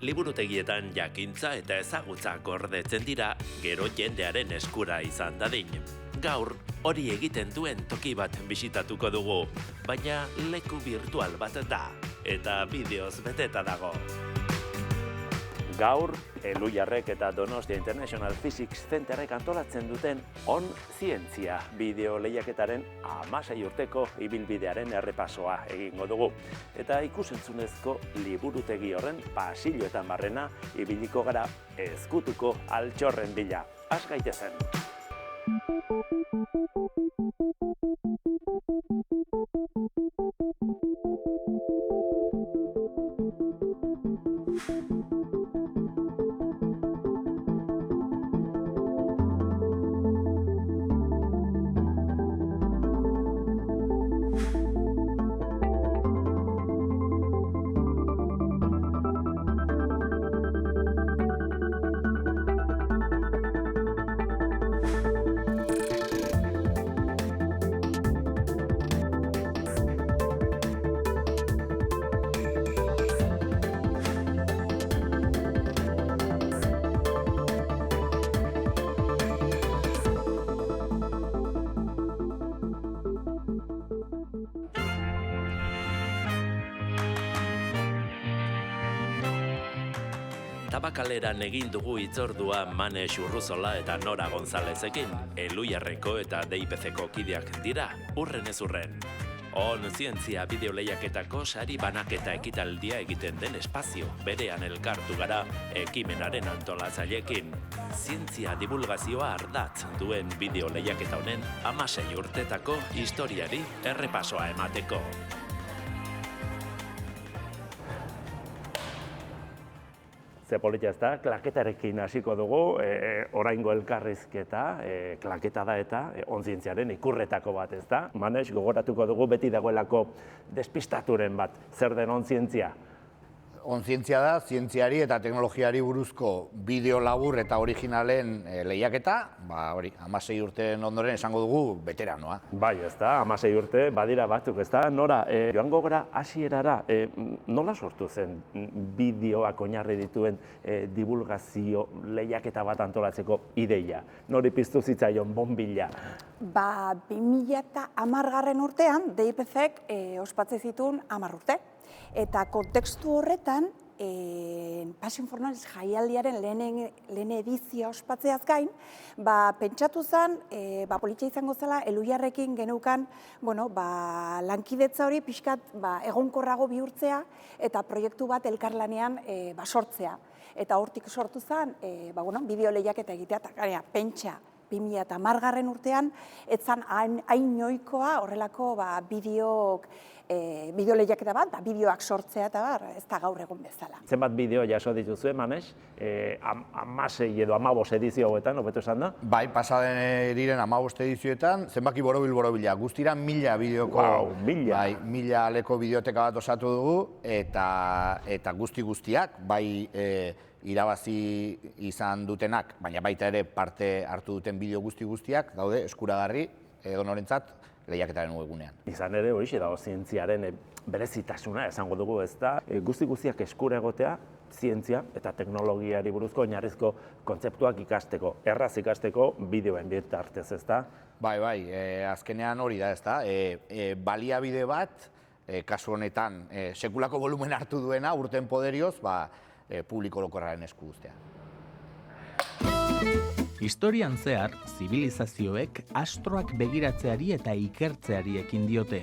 Liburutegietan jakintza eta ezagutza gordetzen dira, gero jendearen eskura izan dadin. Gaur, hori egiten duen toki bat bisitatuko dugu, baina leku virtual bat da, eta bideoz beteta dago. Gaur, Elhuyarrek eta Donostia International Physics Centerrek antolatzen duten On Zientzia bideo lehiaketaren 16 urteko ibilbidearen errepasoa egingo dugu. Eta ikusentzunezko liburutegi horren pasilloetan barrena ibiliko gara ezkutuko altxorren bila. Has gaitezen! Tabakaleran egin dugu hitzordua Manex Urruzola eta Nora Gonzalezekin, Elhuyarreko eta DIPC-ko kideak dira, urren ez urren. On Zientzia bideo lehiaketako sari banaketa ekitaldia egiten den espazio, berean elkartu gara ekimenaren antolatzaileekin. Zientzia divulgazioa ardatz duen bideo lehiaketa honen 16 urtetako historiari errepasoa emateko. Ze politia ez da, klaketarekin hasiko dugu, oraingo elkarrizketa, klaketa da eta onzientziaren ikurretako bat ez da. Manex, gogoratuko dugu beti dagoelako despistaturen bat, zer den onzientzia? Onzientzia da, zientziari eta teknologiari buruzko bideo labur eta originalen lehiaketa, hori, 16 urteen ondoren esango dugu veteranoa. Bai, ez da, 16 urte, badira batzuk, ez da. Nora, joango gara hasierara, nola sortu zen bideoak oinarri dituen divulgazio lehiaketa bat antolatzeko ideia? Nori piztu zitzaion bonbila? 2010 urtean, DIPC-ek ospatzen zituen 10 urte. Eta kontekstu horretan, Passion for Knowledge jaialdiaren lehen edizioa ospatzeaz gain, pentsatu zen, politxa izango zela, Elhuyarrekin geneukan lankidetza hori pixkat egonkorrago bihurtzea eta proiektu bat elkarlanean sortzea. Eta hortik sortu zen, bideo lehiaketa egitea, eta pentsa 2010 urtean, etzan hain ohikoa horrelako bideo lehiaketa bat, bideoak sortzea eta ez da gaur egun bezala. Zenbat bideo jaso dituzue, Manex? 16 edo 15 edizio hauetan, hobeto esan da? Bai, pasaden diren 15 edizioetan, zenbaki borobila. Guztira 1000 bideoko, 1000 aleko bideoteka bat osatu dugu, eta guztiak, bai irabazi izan dutenak, baina baita ere parte hartu duten bideo guztiak daude eskuragarri edonorentzat lehiaketaren webgunean. Izan ere horixe dago zientziaren berezitasuna esango dugu, ez da, guztiak eskura egotea, zientzia eta teknologiari buruzko oinarrizko kontzeptuak ikasteko, erraz ikasteko bideoen bitartez, ez da? Bai, azkenean hori da, ez da, baliabide bat, kasu honetan, sekulako volumen hartu duena, urten poderioz, publiko orokorraren esku uztea. Historian zehar, zibilizazioek astroak begiratzeari eta ikertzeari ekin diote.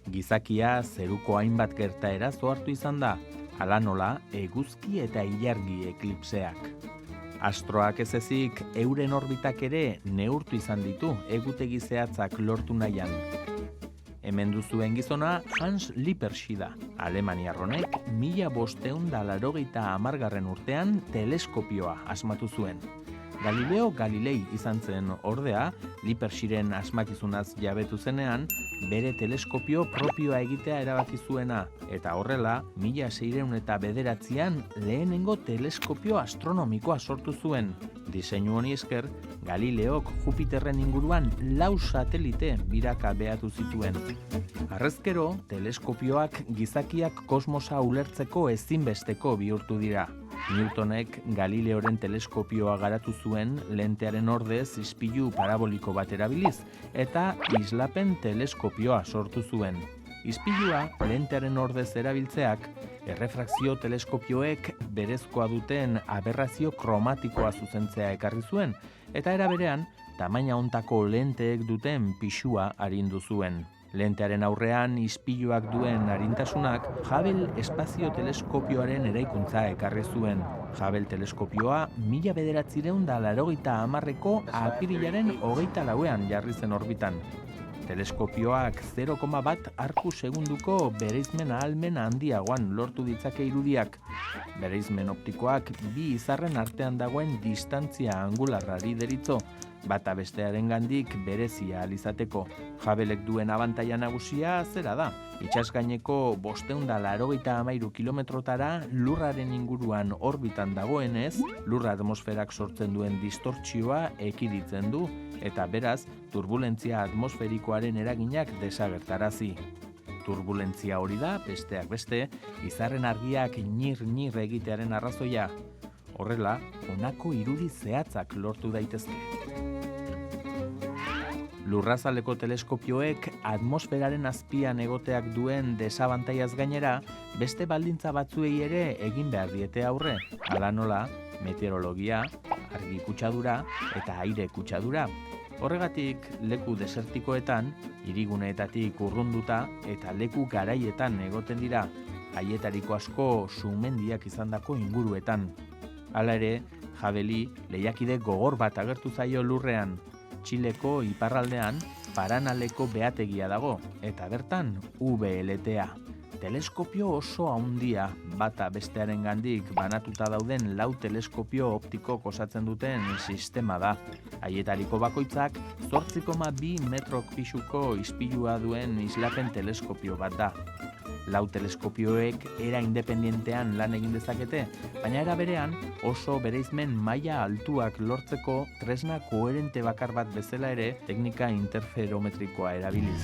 Gizakia zeruko hainbat gertaera zohartu izan da, hala nola eguzki eta ilargi eklipseak. Astroak ez ezik, euren orbitak ere neurtu izan ditu egutegi zehatzak lortu nahian. Hemen duzuen gizona Hans Lippershey da. Alemaniar honek 1580 urtean teleskopioa asmatu zuen. Galileo Galilei izan zen ordea, Lippersheyren asmakizunaz jabetu zenean, bere teleskopio propioa egitea erabaki zuena, eta horrela, 1609an lehenengo teleskopio astronomikoa sortu zuen. Diseinu honi esker, Galileok Jupiterren inguruan 4 satelite biraka behatu zituen. Harrezkero, teleskopioak gizakiak kosmosa ulertzeko ezinbesteko bihurtu dira. Newtonek Galileoren teleskopioa garatu zuen lentearen ordez ispilu paraboliko bat erabiliz, eta islapen teleskopioa sortu zuen. Ispilua lentearen ordez erabiltzeak, errefrakzio teleskopioek berezkoa duten aberrazio kromatikoa zuzentzea ekarri zuen, eta era berean, tamaina hontako lenteek duten pisua arindu zuen. Lentearen aurrean ispiluak duen arintasunak Hubble espazio teleskopioaren eraikuntza ekarri zuen. Hubble teleskopioa 1980ko apirilaren 24ean jarri zen orbitan. Teleskopioak 0,1 arku segunduko bereizmen ahalmen handiagoan lortu ditzake irudiak. Bereizmen optikoak bi izarren artean dagoen distantzia angularrari deritzo, bata bestearengandik berezia ahal izateko. Hubbleek duen abantaila nagusia zera da. Itsasgaineko 583 kilometrotara lurraren inguruan orbitan dagoenez, lurra atmosferak sortzen duen distortzioa ekiditzen du, eta beraz, turbulentzia atmosferikoaren eraginak desagertarazi. Turbulentzia hori da, besteak beste, izarren argiak nir egitearen arrazoia. Horrela, honako irudi zehatzak lortu daitezke. Lurrazaleko teleskopioek atmosferaren azpian egoteak duen desabantaiaz gainera, beste baldintza batzuei ere egin behar diete aurre. Hala nola, meteorologia, argi kutsadura eta aire kutsadura. Horregatik, leku desertikoetan, hiriguneetatik urrunduta eta leku garaietan egoten dira, haietariko asko sumendiak izandako inguruetan. Hala ere, Hubbleri lehiakide gogor bat agertu zaio lurrean. Txileko iparraldean Paranaleko behategia dago, eta bertan VLTA. Teleskopio oso handia, bata bestearengandik banatuta dauden 4 teleskopio optikok osatzen duten sistema da. Haietariko bakoitzak 8,2 metrok pisuko ispilua duen islapen teleskopio bat da. 4 teleskopioek era independentean lan egin dezakete, baina era berean oso bereizmen maila altuak lortzeko tresna koherente bakar bat bezala ere teknika interferometrikoa erabiliz.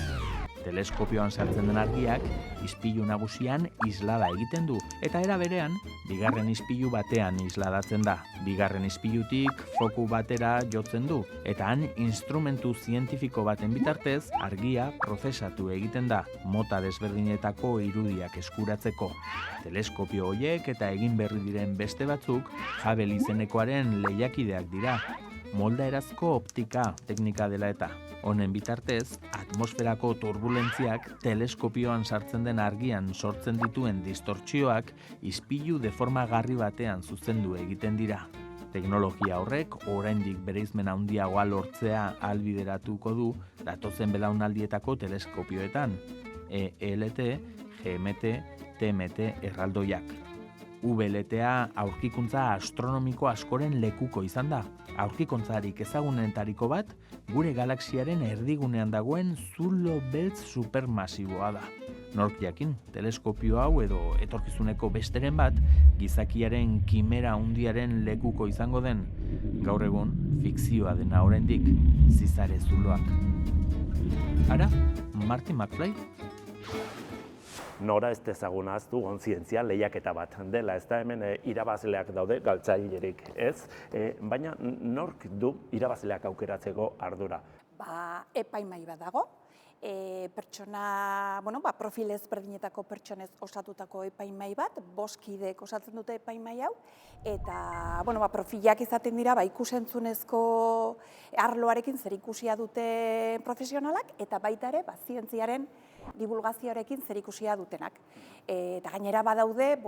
Teleskopioan sartzen den argiak ispilu nagusian islada egiten du, eta era berean, bigarren ispilu batean isladatzen da. Bigarren ispilutik foku batera jotzen du, eta han instrumentu zientifiko baten bitartez argia prozesatu egiten da, mota desberdinetako irudiak eskuratzeko. Teleskopio horiek eta egin berri diren beste batzuk Hubble izenekoaren lehiakideak dira. Moldaerazko optika teknika dela eta. Honen bitartez, atmosferako turbulentziak teleskopioan sartzen den argian sortzen dituen distortzioak ispilu deformagarri batean zuzendu egiten dira. Teknologia horrek oraindik bereizmen handiagoa lortzea ahalbideratuko du datozen belaunaldietako teleskopioetan, ELT, GMT, TMT erraldoiak. VLTA aurkikuntza astronomiko askoren lekuko izan da. Aurkikuntzarik ezagunenetariko bat, gure galaxiaren erdigunean dagoen zulo beltz supermasiboa da. Nork jakin, teleskopio hau edo etorkizuneko besteren bat, gizakiaren kimera handiaren lekuko izango den, gaur egun fikzioa dena oraindik, zizare zuloak. Ara, Marty McFly? Nora ez dezaguna aztu onzientzia lehiaketa bat dela, ez da hemen irabazleak daude galtzailerik, ez? Baina nork du irabazleak aukeratzeko ardura? Epaimahai bat dago, profil ezberdinetako pertsonez osatutako epaimahai bat, 5 kideek osatzen dute epaimahai hau, eta profilak izaten dira ikusentzunezko arloarekin zerikusia dute profesionalak, eta baita ere zientziaren divulgazioarekin zerikusia dutenak. Eta gainera badaude,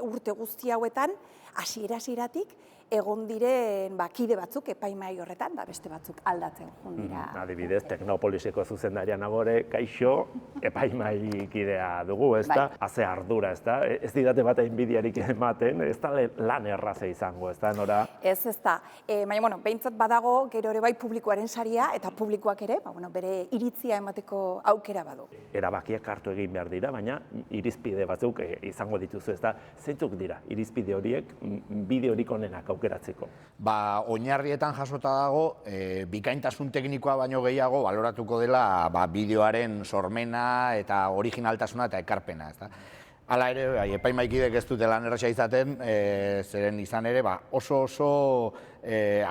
urte guzti hauetan, hasieratik egon diren kide batzuk epaimahai horretan, da beste batzuk aldatzen joan dira. Adibidez, Teknopoliseko zuzendaria nagore, kaixo, epaimahai kidea dugu, ez da? Haze ardura, ez da? Ez didate bat inbidiarik ematen, ez da lan erraza izango, ez da, Nora? Ez da. Baina, behintzat badago, gero ere bai publikoaren saria, eta publikoak ere, bere iritzia emateko aukera badu. Erabakiak hartu egin behar dira, baina irizpide batzuk izango dituzu, ez da? Zeintzuk dira, irizpide horiek, bideorik onenak aukeratzeko? Oinarrietan jasota dago, bikaintasun teknikoa baino gehiago baloratuko dela bideoaren sormena eta originaltasuna eta ekarpena. Hala ere, epaimahaikideek ez dute lan erraza izaten, zeren izan ere oso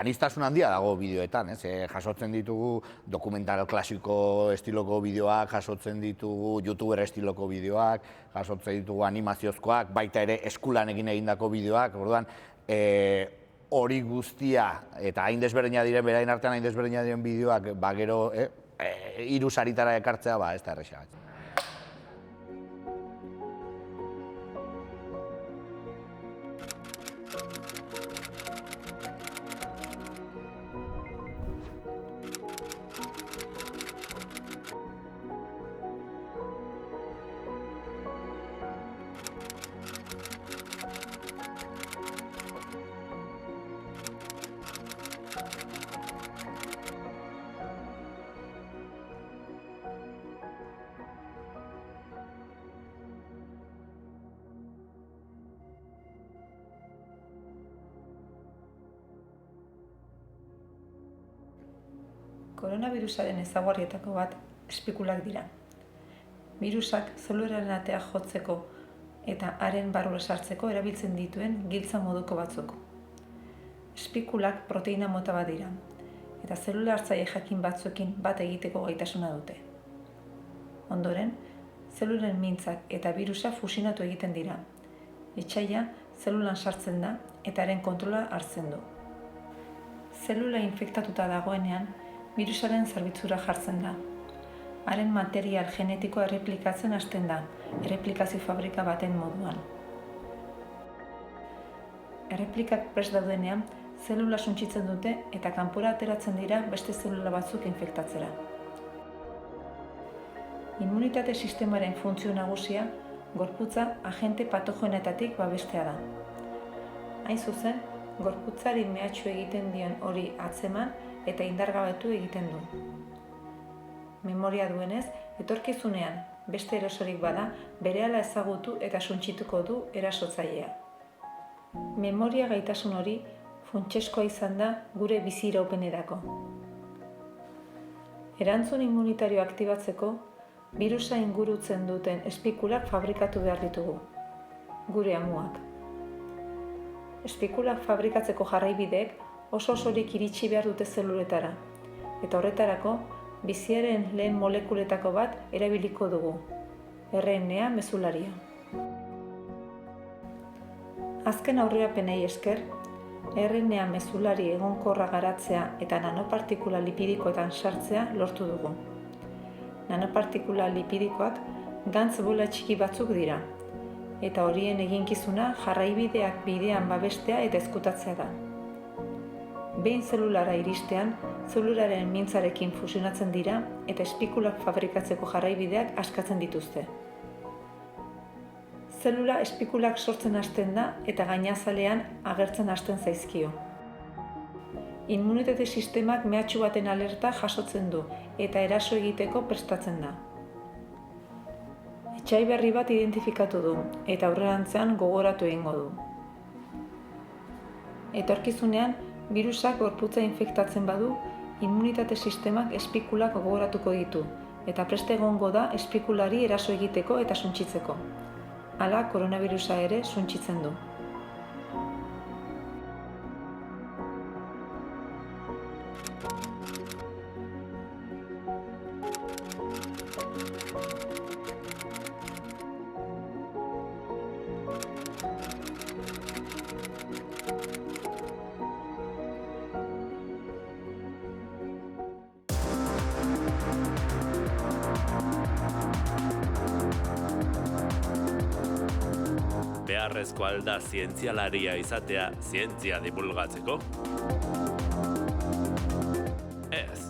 aniztasun handia dago bideoetan. Jasotzen ditugu dokumental klasiko estiloko bideoak, jasotzen ditugu youtuber estiloko bideoak, jasotzen ditugu animaziozkoak, baita ere eskulanekin egindako bideoak, orduan, hori guztia eta hain desberdina diren, beraien artean hain desberdina diren bideoak, gero hiru saritara ekartzea, ez da erraza. Koronavirusaren ezaugarrietako bat espikulak dira. Birusak zelularen atea jotzeko eta haren barrura sartzeko erabiltzen dituen giltza moduko batzuk. Espikulak proteina mota bat dira, eta zelula hartzaile jakin batzuekin bat egiteko gaitasuna dute. Ondoren, zelulen mintzak eta birusa fusionatu egiten dira. Etsaia zelulan sartzen da eta haren kontrola hartzen du. Zelula infektatuta dagoenean, birusaren zerbitzura jartzen da. Haren material genetikoa erreplikatzen hasten da, erreplikazio fabrika baten moduan. Erreplikak prest daudenean, zelula suntsitzen dute eta kanpora ateratzen dira beste zelula batzuk infektatzera. Immunitate sistemaren funtzio nagusia, gorputza agente patogenetatik babestea da. Hain zuzen, gorputzari mehatxu egiten dion hori atzeman eta indargabetu egiten du. Memoria duenez, etorkizunean beste erosorik bada, berehala ezagutu eta suntsituko du erasotzailea. Memoria gaitasun hori funtsezkoa izan da gure bizi-iraupenerako. Erantzun immunitario aktibatzeko, birusa ingurutzen duten espikulak fabrikatu behar ditugu, gure amuak. Espikulak fabrikatzeko jarraibideek oso-osorik iritsi behar dute zeluletara, eta horretarako biziaren lehen molekuletako bat erabiliko dugu, RNA mezularia. Azken aurrerapenei esker, RNA mezulari egonkorra garatzea eta nanopartikula lipidikoetan sartzea lortu dugu. Nanopartikula lipidikoak gantz bola txiki batzuk dira, eta horien eginkizuna jarraibideak bidean babestea eta ezkutatzea da. Behin zelulara iristean, zelularen mintzarekin fusionatzen dira eta espikulak fabrikatzeko jarraibideak askatzen dituzte. Zelula espikulak sortzen hasten da eta gainazalean agertzen hasten zaizkio. Immunitate sistemak mehatxu baten alerta jasotzen du eta eraso egiteko prestatzen da. Etsai berri bat identifikatu du eta aurrerantzean gogoratu egingo du. Etorkizunean, birusak gorputza infektatzen badu, immunitate sistemak espikulak gogoratuko ditu eta preste egongo da espikulari eraso egiteko eta suntsitzeko. Hala, koronavirusa ere suntsitzen du. beharrezko alda zientzialaria izatea zientzia divulgatzeko? Ez.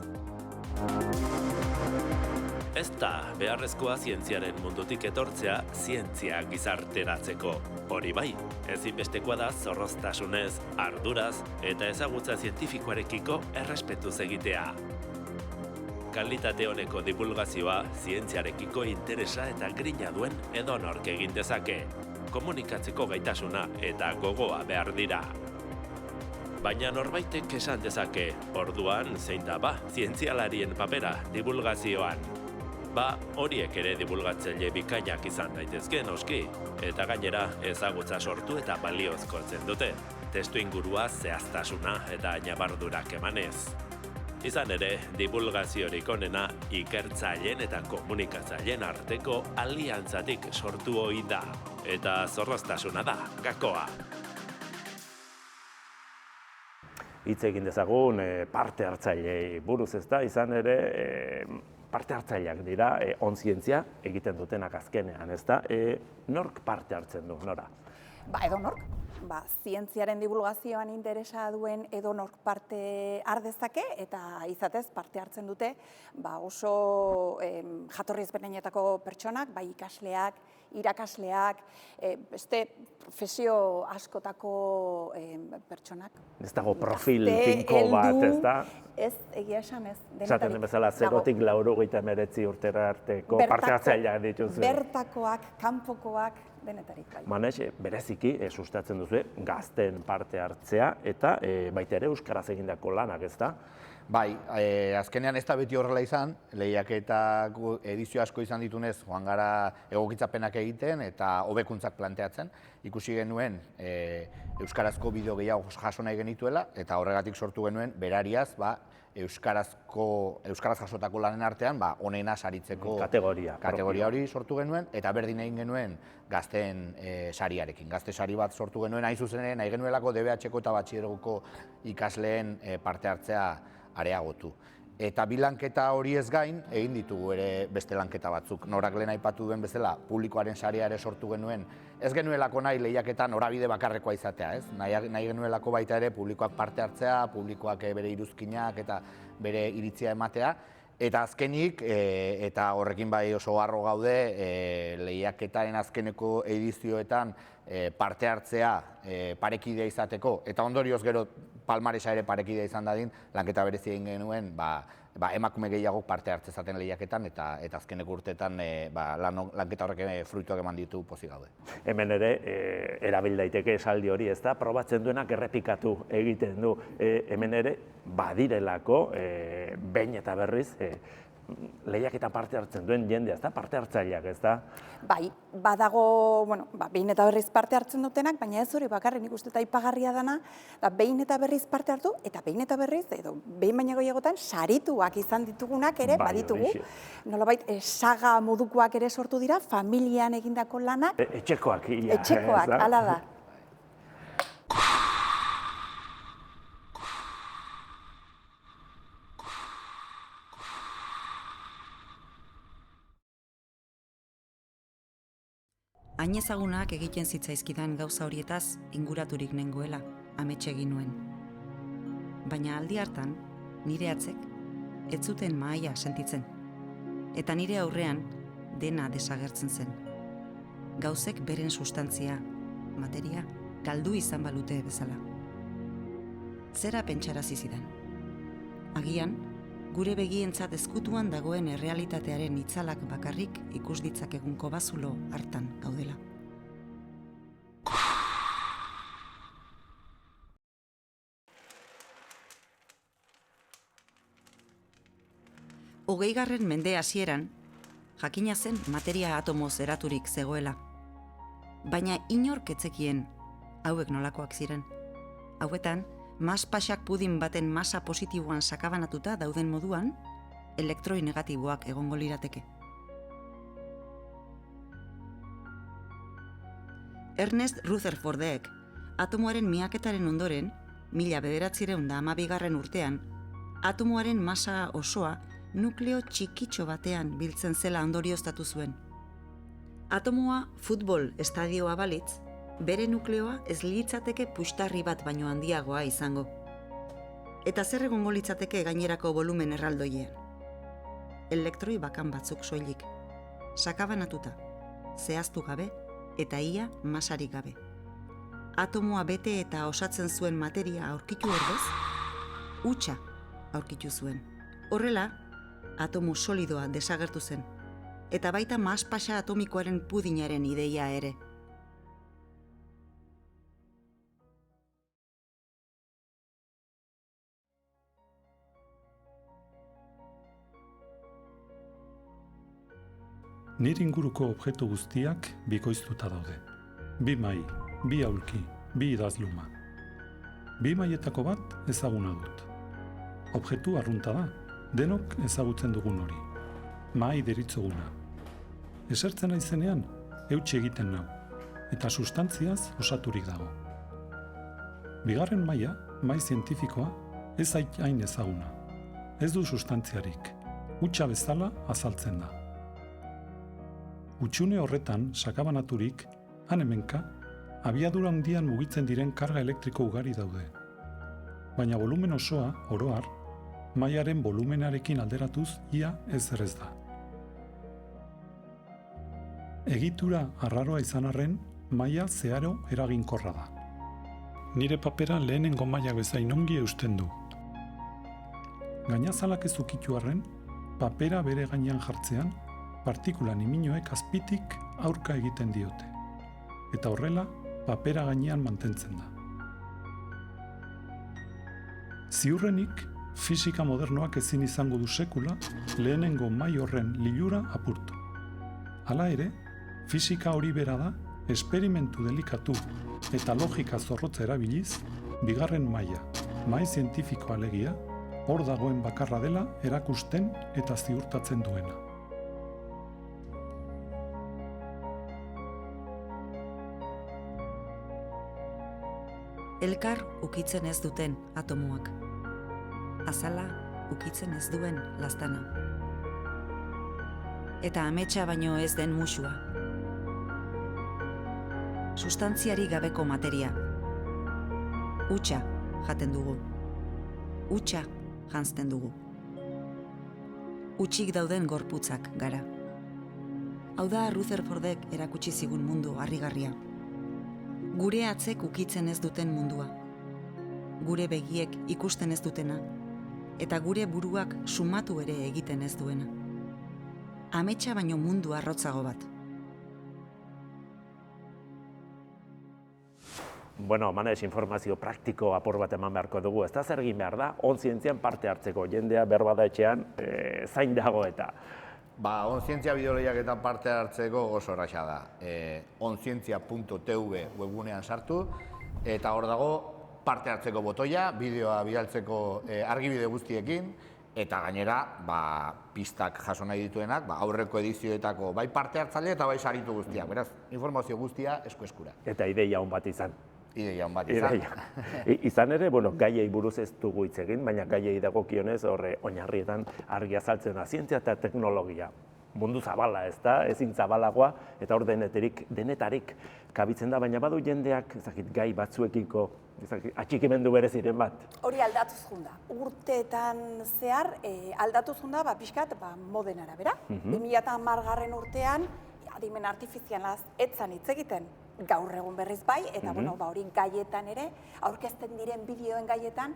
Ez da beharrezkoa zientziaren mundutik etortzea zientzia gizarteratzeko. Hori bai, ezinbestekoa da zorroztasunez, arduraz eta ezagutza zientifikoarekiko errespetuz egitea. Kalitate honeko divulgazioa zientziarekiko interesa eta grina duen edonork egin dezake. Komunikatzeko gaitasuna eta gogoa behar dira. Baina norbaitek esan dezake, orduan zein da zientzialarien papera divulgazioan. Horiek ere divulgatzaile bikainak izan daitezke noski, eta gainera ezagutza sortu eta baliozkotzen dute, testu ingurua zehaztasuna eta ñabardurak emanez. Izan ere, divulgaziorik onena ikertzaileen eta komunikatzaileen arteko aliantzatik sortu ohi da, eta zorroztasuna da, gakoa. Hitz egin dezagun parte hartzailei buruz ez da, izan ere parte hartzaileak dira onzientzia egiten dutenak azkenean, ez da? Nork parte hartzen du, nora? Edonork. Zientziaren divulgazioan interesa duen edonork parte har dezake eta izatez parte hartzen dute oso jatorri ezberdinetako pertsonak, bai ikasleak, irakasleak, beste profesio askotako pertsonak. Ez dago profil tinko bat, ez da? Ez, egia esan ez. Esaten den bezala, 0-tik 89 urtera arteko parte hartzaileak dituzu. Bertakoak, kanpokoak, denetarik bai. Manex, bereziki sustatzen duzu gazten parte hartzea eta baita ere euskaraz egindako lanak, ez da? Bai, azkenean ez da beti horrela izan, lehiaketak edizio asko izan ditunez, joan gara egokitzapenak egiten eta hobekuntzak planteatzen. Ikusi genuen euskarazko bideo gehiago jaso nahi genituela eta horregatik sortu genuen berariaz euskaraz jasotako lanen artean onena saritzeko kategoria hori sortu genuen eta berdin egin genuen gazteen sariarekin. Gazte sari bat sortu genuen hain zuzen ere nahi genuelako DBH-ko eta batxilergoko ikasleen parte hartzea areagotu. Eta bi lanketa hori ez gain, egin ditugu ere beste lanketa batzuk. Norak lehen aipatu duen bezala, publikoaren saria ere sortu genuen. Ez genuelako nahi lehiaketan norabide bakarrekoa izatea, ez? Nahi genuelako baita ere publikoak parte hartzea, publikoak bere iruzkinak eta bere iritzia ematea. Eta azkenik, eta horrekin bai oso harro gaude, lehiaketaren azkeneko edizioetan parte hartzea parekidea izateko, eta ondorioz gero palmaresa ere parekidea izan dadin, lanketa berezi egin genuen, emakume gehiago parte hartzezaten lehiaketan, eta azkeneko urteetan lanketa horrek fruituak eman ditu pozik gaude. Hemen ere, erabil daiteke esaldi hori, ez da, probatzen duenak errepikatu egiten du. Hemen ere, badirelako, behin eta berriz, lehiaketan parte hartzen duen jendea, ez da, parte hartzaileak, ez da? Bai, badago, behin eta berriz parte hartzen dutenak, baina ez hori bakarrik nik uste eta aipagarria dana, behin eta berriz parte hartu, eta behin eta berriz, edo behin baina gehiagotan, sarituak izan ditugunak ere, baditugu. Nolabait, saga modukoak ere sortu dira, familian egindako lanak. Etxekoak, hala da. Hain ezagunak egiten zitzaizkidan gauza horietaz inguraturik nengoela, amets egin nuen. Baina aldi hartan, nire atzek, ez zuten mahaia sentitzen. Eta nire aurrean, dena desagertzen zen. Gauzek beren sustantzia, materia, galdu izan balute bezala. Zera pentsarazi zidan. Agian, gure begientzat ezkutuan dagoen errealitatearen itzalak bakarrik ikus ditzakegun kobazulo hartan gaudela. Hogeigarren mende hasieran, jakina zen materia atomoz eraturik zegoela. Baina inork ez zekien hauek nolakoak ziren. Hauetan, mas-pasak pudin baten masa positiboan sakabanatuta dauden moduan, elektroi negatiboak egongo lirateke. Ernest Rutherfordek, atomoaren miaketaren ondoren, 1912 urtean, atomoaren masa osoa nukleo txikitxo batean biltzen zela ondorioztatu zuen. Atomoa futbol estadioa balitz, bere nukleoa ez litzateke puxtarri bat baino handiagoa izango. Eta zer egongo litzateke gainerako volumen erraldoiean? Elektroi bakan batzuk soilik, sakabanatuta, zehaztu gabe eta ia masarik gabe. Atomoa bete eta osatzen zuen materia aurkitu ordez, hutsa aurkitu zuen. Horrela, atomo solidoa desagertu zen, eta baita maspasa atomikoaren pudinaren ideia ere. Nire inguruko objektu guztiak bikoiztuta daude. Bi mahai, bi aulki, bi idazluma. Bi mailetako bat ezaguna dut. Objektu arrunta da, denok ezagutzen dugun hori. Mahai deritzoguna. Esertzen naizenean, eutsi egiten nau, eta sustantziaz osaturik dago. Bigarren maila, mahai zientifikoa, ez hain ezaguna. Ez du sustantziarik, hutsa bezala azaltzen da. Hutsune horretan, sakabanaturik, han hemenka, abiadura handian mugitzen diren karga elektriko ugari daude. Baina volumen osoa, oro har, mailaren volumenarekin alderatuz ia ezer ez da. Egitura arraroa izan arren, maila zeharo eraginkorra da. Nire papera lehenengo mailak bezain ongi eusten du. Gainazalak ez ukitu arren, papera bere gainean jartzean, partikula niminoek azpitik aurka egiten diote. Eta horrela, papera gainean mantentzen da. Ziurrenik, fisika modernoak ezin izango du sekula lehenengo mahai horren lilura apurtu. Hala ere, fisika hori bera da, esperimentu delikatu eta logika zorrotza erabiliz, bigarren maila, mahai zientifikoa alegia, hor dagoen bakarra dela erakusten eta ziurtatzen duena. Elkar ukitzen ez duten atomoak. Azala ukitzen ez duen laztana. Eta ametsa baino ez den musua. Sustantziari gabeko materia. Hutsa jaten dugu. Hutsa janzten dugu. Hutsik dauden gorputzak gara. Hau da Rutherfordek erakutsi zigun mundu harrigarria. Gure atzek ukitzen ez duten mundua. Gure begiek ikusten ez dutena. Eta gure buruak sumatu ere egiten ez duena. Ametsa baino mundu arrotzago bat. Bueno, Manes, informazio praktiko apur bat eman beharko dugu. Ez da zer egin behar da, onzientzian parte hartzeko. Jendea berbada etxean zain dago eta. Onzientzia bideolehiaketan parte hartzeko oso erraza da. onzientzia.tv webgunean sartu, eta hor dago parte hartzeko botoia, bideoa bidaltzeko argibide guztiekin, eta gainera, pistak jaso nahi dituenak, aurreko edizioetako bai parte hartzaile eta bai saritu guztiak. Beraz, informazio guztia esku-eskura. Eta ideia on bat izan. Ideia on bat izan. Izan ere, gaiei buruz ez dugu hitz egin, baina gaiei dagokionez horre oinarrietan argi azaltzen da, zientzia eta teknologia. Mundu zabala, ez da, ezin zabalagoa, eta hor denetarik kabitzen da, baina badu jendeak, gai batzuekiko, atxikimendu bereziren bat. Hori aldatuz junda. Urteetan zehar aldatuz junda, pixkat, moden arabera. 2010 urtean, adimen artifizialaz etzan hitz egiten. Gaur egun berriz bai, eta hori gaietan ere, aurkezten diren bideoen gaietan,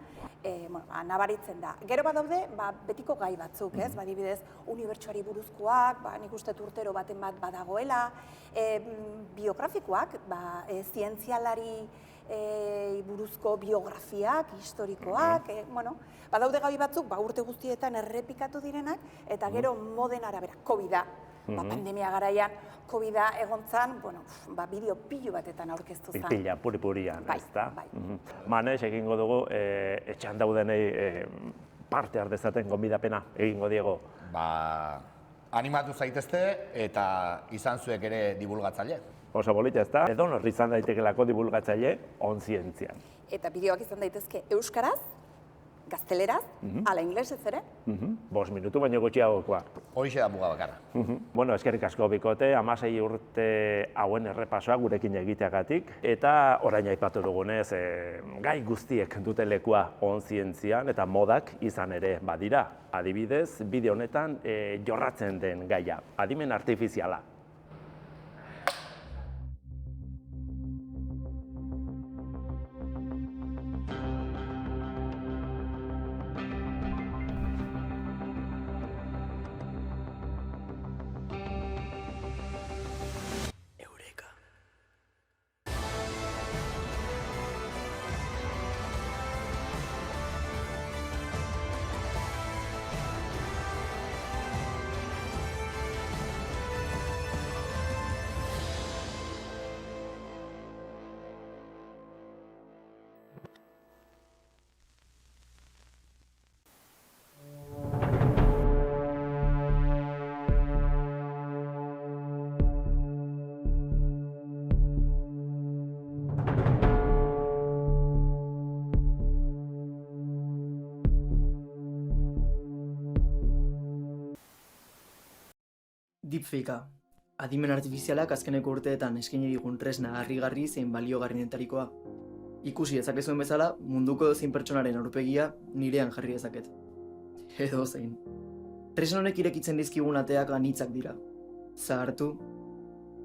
nabaritzen da. Gero badaude, betiko gai batzuk, ez? Adibidez, unibertsuari buruzkoak, nik uste urtero baten bat badagoela, biografikoak, zientzialari buruzko biografiak, historikoak, badaude gai batzuk, urte guztietan errepikatu direnak, eta gero moden arabera, COVID-a. Pandemia garaian, COVID-a egontzan, bideo pilu batetan aurkeztu zen. Pila, puri-purian, ez da? Manes, egingo dugu, etxean daudenei parte hardezaten gonbidapena, egingo diego. Animatu zaitezte eta izan zuek ere divulgatzaile. Oso polita, ez da? Edonor izan daitekelako divulgatzaile onzientzian. Eta bideoak izan daitezke euskaraz, gazteleraz, ala inglesez ere. 5 minutu baino gutxiagokoa. Horixe da muga bakarra. Bueno, eskerrik asko bikote, 16 urte hauen errepasoa gurekin egiteagatik, eta orain aipatu dugunez, gai guztiek dute lekua onzientzian eta modak izan ere badira. Adibidez, bideo honetan jorratzen den gaia, adimen artifiziala. Deepfakea. Adimen artifizialak azkeneko urteetan eskaini digun tresna harrigarri zein baliogarrienetarikoa. Ikusi dezakezuen bezala, munduko edozein pertsonaren aurpegia nirean jarri dezaket. Edo zein. Tresna honek irekitzen dizkigun ateak anitzak dira. Zahartu,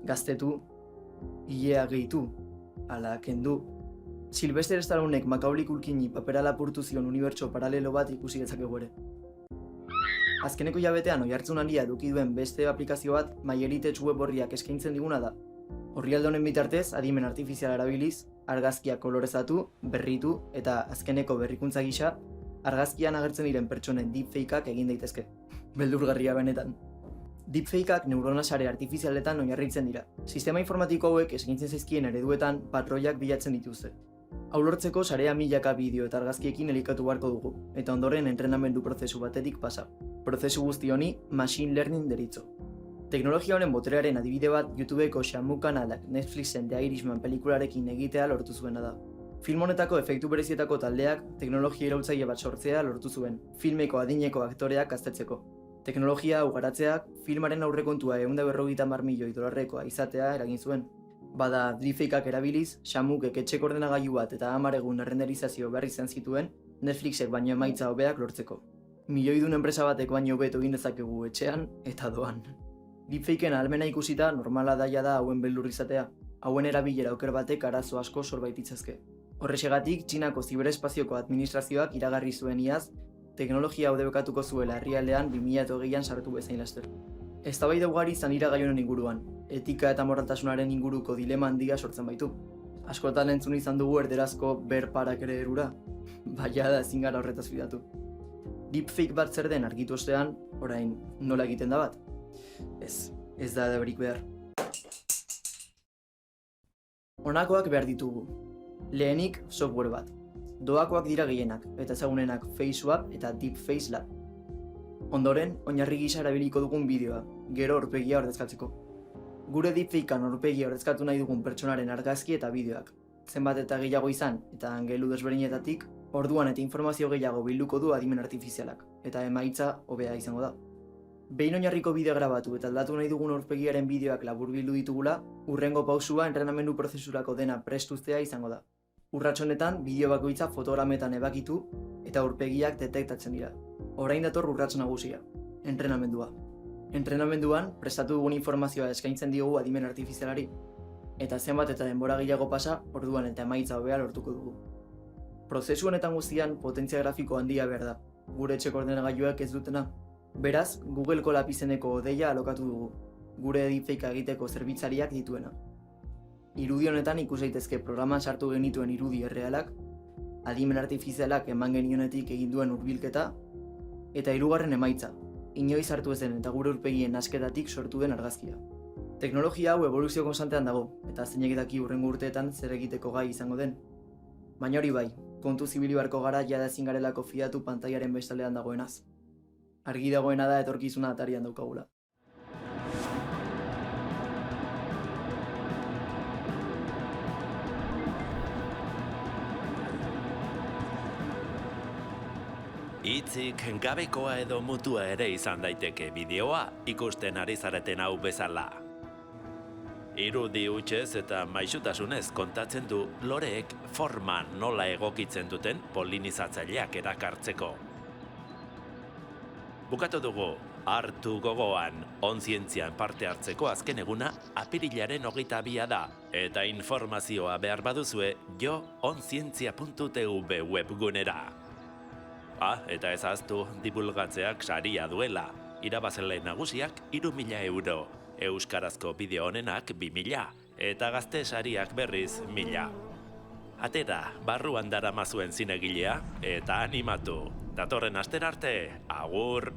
gaztetu, ilea gehitu, ala kendu. Sylvester Stallonek Macaulay Culkini papera lapurtu zion unibertso paralelo bat ikusi dezakegu ere. Azkeneko jabetean oihartzun handia eduki duen beste aplikazio bat MyHeritage web orriak eskaintzen diguna da. Orrialde honen bitartez, adimen artifiziala erabiliz, argazkiak kolorezatu, berritu eta azkeneko berrikuntza gisa, argazkian agertzen diren pertsonen deepfakeak egin daitezke. Beldurgarria benetan. Deepfakeak neurona sare artifizialetan oinarritzen dira. Sistema informatiko hauek eskaintzen zaizkien ereduetan patroiak bilatzen dituzte. Hau lortzeko sarea milaka bideo eta argazkiekin elikatu beharko dugu, eta ondoren entrenamendu prozesu batetik pasa. Prozesu guzti honi machine learning deritzo. Teknologia honen boterearen adibide bat YouTubeko Shamu kanalak Netflixen The Irishman pelikularekin egitea lortu zuena da. Film honetako efektu berezietako taldeak teknologia iraultzaile bat sortzea lortu zuen, filmeko adineko aktoreak gaztetzeko. Teknologia hau garatzeak filmaren aurrekontua $150 milioi izatea eragin zuen. Bada, deepfakeak erabiliz, Shamukek etxeko ordenagailu bat eta 10 egun errenderizazio behar izan zituen Netflixek baino emaitza hobeak lortzeko. Milioidun enpresa batek baino hobeto egin dezakegu etxean eta doan. Deepfakeen ahalmena ikusita normala daia da hauen beldur izatea. Hauen erabilera oker batek arazo asko sor baititzazke. Horrexegatik, Txinako ziberespazioko administrazioak iragarri zuen iaz, teknologia hau debekatuko zuela herrialdean 2020an sartu bezain laster. Eztabaida ugari izan dira gai honen inguruan, etika eta moraltasunaren inguruko dilema handia sortzen baitu. Askotan entzun izan dugu erderazko berparak ere erura, baina da ezin gara horretaz fidatu. Deepfake bat zer den argitu ostean, orain nola egiten da bat? Ez da edaberik behar. Honakoak behar ditugu. Lehenik software bat. Doakoak dira gehienak, eta ezagunenak FaceSwap eta DeepFaceLab. Ondoren, oinarri gisa erabiliko dugun bideoa, gero aurpegia ordezkatzeko. Gure deepfakean aurpegia ordezkatu nahi dugun pertsonaren argazki eta bideoak. Zenbat eta gehiago izan eta angelu desberdinetatik, orduan eta informazio gehiago bilduko du adimen artifizialak, eta emaitza hobea izango da. Behin oinarriko bideo grabatu eta aldatu nahi dugun aurpegiaren bideoak laburbildu ditugula, hurrengo pausua entrenamendu prozesurako dena prestuztea izango da. Urrats honetan, bideo bakoitza fotogrametan ebakitu eta aurpegiak detektatzen dira. Orain dator urrats nagusia, entrenamendua. Entrenamenduan, prestatu dugun informazioa eskaintzen diogu adimen artifizialari, eta zenbat eta denbora gehiago pasa, orduan eta emaitza hobea lortuko dugu. Prozesu honetan guztian potentzia grafiko handia behar da, gure etxeko ordenagailuak ez dutena. Beraz, Googleko lapizeneko odeia alokatu dugu, gure deepfakea egiteko zerbitzariak dituena. Irudi honetan ikus daitezke programan sartu genituen irudi errealak, adimen artifizialak eman genionetik egin duen hurbilketa, eta hirugarren emaitza, inoiz hartu ez den eta gure aurpegien asketatik sortu den argazkia. Teknologia hau eboluzio konstantean dago, eta zeinek daki hurrengo urteetan zer egiteko gai izango den. Baina hori bai, kontu zibili beharko gara jada ezin garelako fidatu pantailaren bestalean dagoenaz. Argi dagoena da etorkizuna atarian daukagula. Hitzik gabekoa edo mutua ere izan daiteke bideoa ikusten ari zareten hau bezala. Irudi hutsez eta maisutasunez kontatzen du loreek forma nola egokitzen duten polinizatzaileak erakartzeko. Bukatu dugu, hartu gogoan, onzientzian parte hartzeko azken eguna apirilaren 22 da, eta informazioa behar baduzue joonzientzia.tv webgunera. Eta ez ahaztu dibulgatzeak saria duela, irabazle nagusiak 3.000 euro, euskarazko bideo honenak 2.000, eta gazte sariak berriz 1.000. Atera, barruan daramazuen zinegilea, eta animatu. Datorren astera arte, agur!